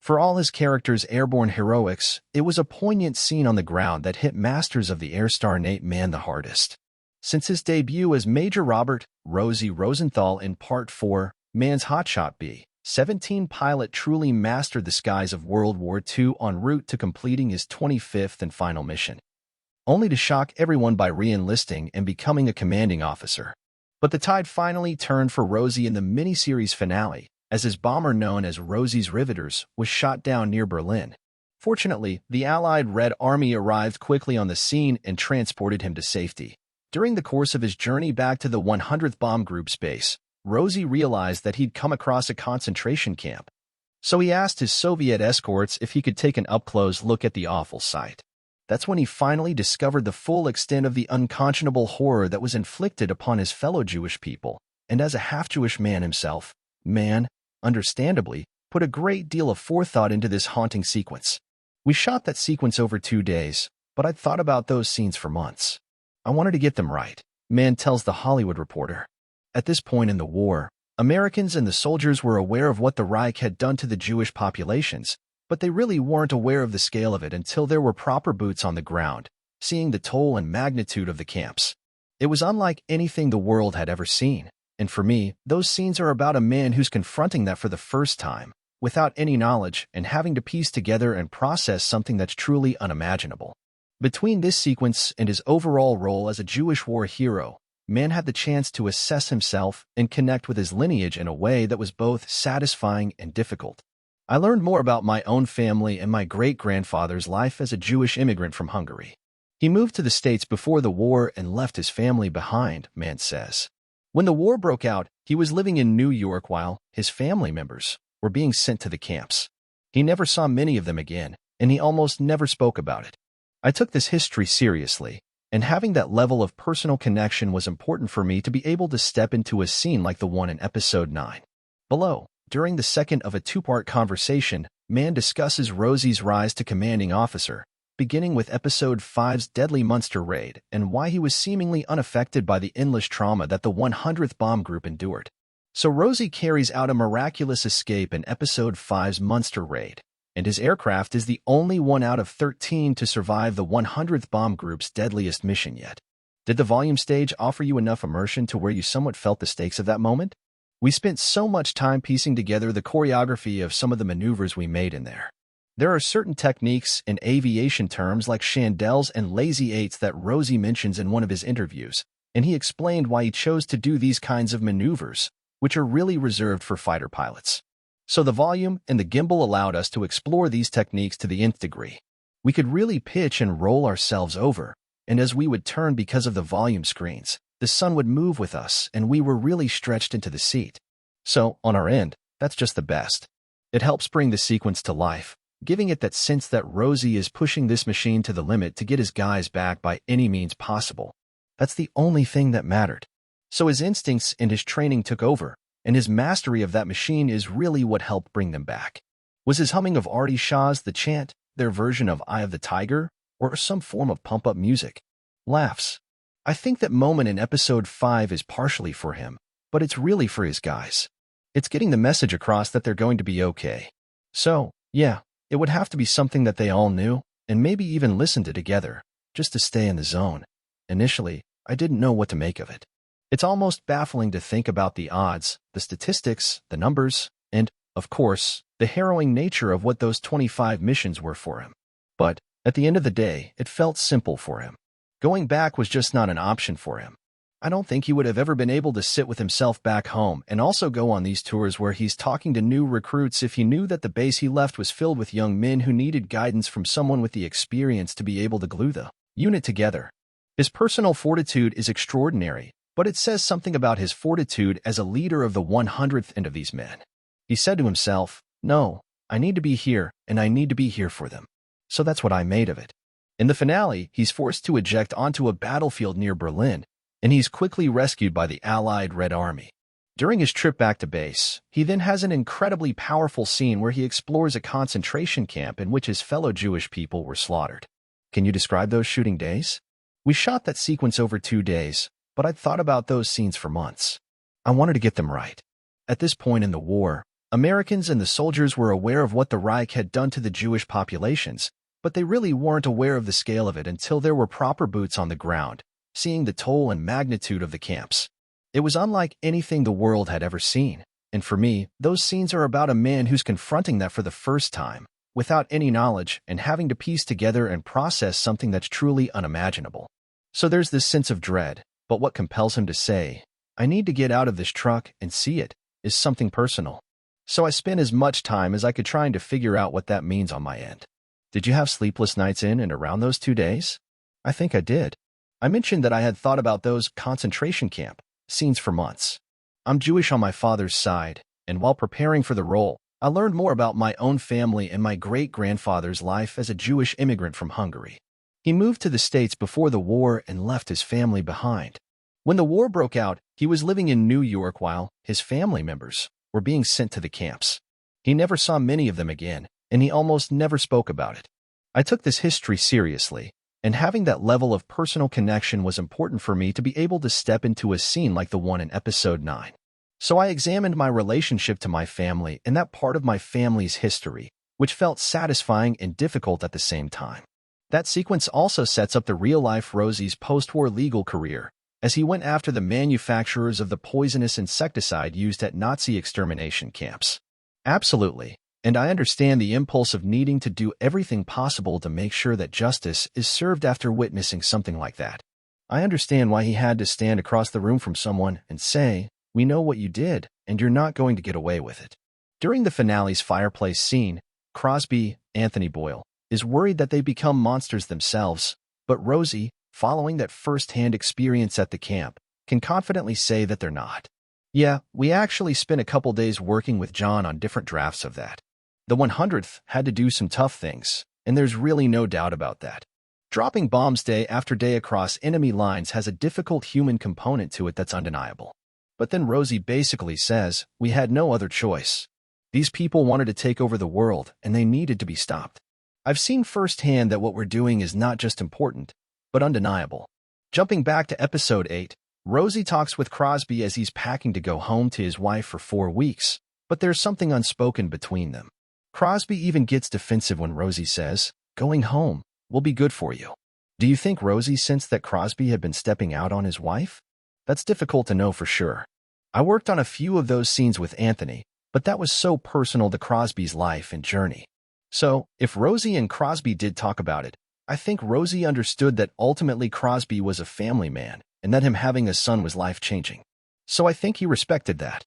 For all his character's airborne heroics, it was a poignant scene on the ground that hit masters of the Air Star Nate Mann the hardest. Since his debut as Major Robert Rosie Rosenthal in Part 4, Mann's Hotshot B-17 pilot truly mastered the skies of World War II en route to completing his 25th and final mission, only to shock everyone by re-enlisting and becoming a commanding officer. But the tide finally turned for Rosie in the miniseries finale, as his bomber known as Rosie's Riveters was shot down near Berlin. Fortunately, the Allied Red Army arrived quickly on the scene and transported him to safety. During the course of his journey back to the 100th Bomb Group's base, Rosie realized that he'd come across a concentration camp. So he asked his Soviet escorts if he could take an up-close look at the awful sight. That's when he finally discovered the full extent of the unconscionable horror that was inflicted upon his fellow Jewish people, and as a half-Jewish man himself, Mann, understandably, put a great deal of forethought into this haunting sequence. We shot that sequence over 2 days, but I'd thought about those scenes for months. I wanted to get them right, Mann tells The Hollywood Reporter. At this point in the war, Americans and the soldiers were aware of what the Reich had done to the Jewish populations, but they really weren't aware of the scale of it until there were proper boots on the ground, seeing the toll and magnitude of the camps. It was unlike anything the world had ever seen, and for me, those scenes are about a man who's confronting that for the first time, without any knowledge and having to piece together and process something that's truly unimaginable. Between this sequence and his overall role as a Jewish war hero, Mann had the chance to assess himself and connect with his lineage in a way that was both satisfying and difficult. I learned more about my own family and my great-grandfather's life as a Jewish immigrant from Hungary. He moved to the States before the war and left his family behind, Mann says. When the war broke out, he was living in New York while his family members were being sent to the camps. He never saw many of them again, and he almost never spoke about it. I took this history seriously, and having that level of personal connection was important for me to be able to step into a scene like the one in Episode 9. Below, during the second of a 2-part conversation, Mann discusses Rosie's rise to commanding officer, beginning with Episode 5's deadly Munster raid and why he was seemingly unaffected by the endless trauma that the 100th Bomb Group endured. So Rosie carries out a miraculous escape in Episode 5's Munster raid, and his aircraft is the only one out of 13 to survive the 100th Bomb Group's deadliest mission yet. Did the volume stage offer you enough immersion to where you somewhat felt the stakes of that moment? We spent so much time piecing together the choreography of some of the maneuvers we made in there. There are certain techniques and aviation terms like chandelles and lazy eights that Rosie mentions in one of his interviews, and he explained why he chose to do these kinds of maneuvers, which are really reserved for fighter pilots. So the volume and the gimbal allowed us to explore these techniques to the nth degree. We could really pitch and roll ourselves over, and as we would turn because of the volume screens, the sun would move with us and we were really stretched into the seat. So, on our end, that's just the best. It helps bring the sequence to life, giving it that sense that Rosie is pushing this machine to the limit to get his guys back by any means possible. That's the only thing that mattered. So his instincts and his training took over, and his mastery of that machine is really what helped bring them back. Was his humming of Artie Shaw's The Chant their version of Eye of the Tiger, or some form of pump-up music? Laughs. I think that moment in Episode 5 is partially for him, but it's really for his guys. It's getting the message across that they're going to be okay. So, yeah, it would have to be something that they all knew, and maybe even listened to together, just to stay in the zone. Initially, I didn't know what to make of it. It's almost baffling to think about the odds, the statistics, the numbers, and, of course, the harrowing nature of what those 25 missions were for him. But, at the end of the day, it felt simple for him. Going back was just not an option for him. I don't think he would have ever been able to sit with himself back home and also go on these tours where he's talking to new recruits if he knew that the base he left was filled with young men who needed guidance from someone with the experience to be able to glue the unit together. His personal fortitude is extraordinary, but it says something about his fortitude as a leader of the 100th end of these men. He said to himself, "No, I need to be here, and I need to be here for them." So that's what I made of it. In the finale, he's forced to eject onto a battlefield near Berlin, and he's quickly rescued by the Allied Red Army. During his trip back to base, he then has an incredibly powerful scene where he explores a concentration camp in which his fellow Jewish people were slaughtered. Can you describe those shooting days? We shot that sequence over 2 days, but I'd thought about those scenes for months. I wanted to get them right. At this point in the war, Americans and the soldiers were aware of what the Reich had done to the Jewish populations, but they really weren't aware of the scale of it until there were proper boots on the ground, seeing the toll and magnitude of the camps. It was unlike anything the world had ever seen, and for me, those scenes are about a man who's confronting that for the first time, without any knowledge and having to piece together and process something that's truly unimaginable. So there's this sense of dread, but what compels him to say, "I need to get out of this truck and see it," is something personal. So I spent as much time as I could trying to figure out what that means on my end. Did you have sleepless nights in and around those 2 days? I think I did. I mentioned that I had thought about those concentration camp scenes for months. I'm Jewish on my father's side, and while preparing for the role, I learned more about my own family and my great-grandfather's life as a Jewish immigrant from Hungary. He moved to the States before the war and left his family behind. When the war broke out, he was living in New York while his family members were being sent to the camps. He never saw many of them again, and he almost never spoke about it. I took this history seriously, and having that level of personal connection was important for me to be able to step into a scene like the one in episode 9. So I examined my relationship to my family and that part of my family's history, which felt satisfying and difficult at the same time. That sequence also sets up the real-life Rosie's post-war legal career, as he went after the manufacturers of the poisonous insecticide used at Nazi extermination camps. Absolutely, and I understand the impulse of needing to do everything possible to make sure that justice is served after witnessing something like that. I understand why he had to stand across the room from someone and say, "We know what you did, and you're not going to get away with it." During the finale's fireplace scene, Crosby, Anthony Boyle, is worried that they become monsters themselves, but Rosie, following that first-hand experience at the camp, can confidently say that they're not. Yeah, we actually spent a couple days working with John on different drafts of that. The 100th had to do some tough things, and there's really no doubt about that. Dropping bombs day after day across enemy lines has a difficult human component to it that's undeniable. But then Rosie basically says, "We had no other choice. These people wanted to take over the world, and they needed to be stopped." I've seen firsthand that what we're doing is not just important, but undeniable. Jumping back to episode 8, Rosie talks with Crosby as he's packing to go home to his wife for 4 weeks, but there's something unspoken between them. Crosby even gets defensive when Rosie says, "Going home will be good for you." Do you think Rosie sensed that Crosby had been stepping out on his wife? That's difficult to know for sure. I worked on a few of those scenes with Anthony, but that was so personal to Crosby's life and journey. So, if Rosie and Crosby did talk about it, I think Rosie understood that ultimately Crosby was a family man, and that him having a son was life-changing. So I think he respected that.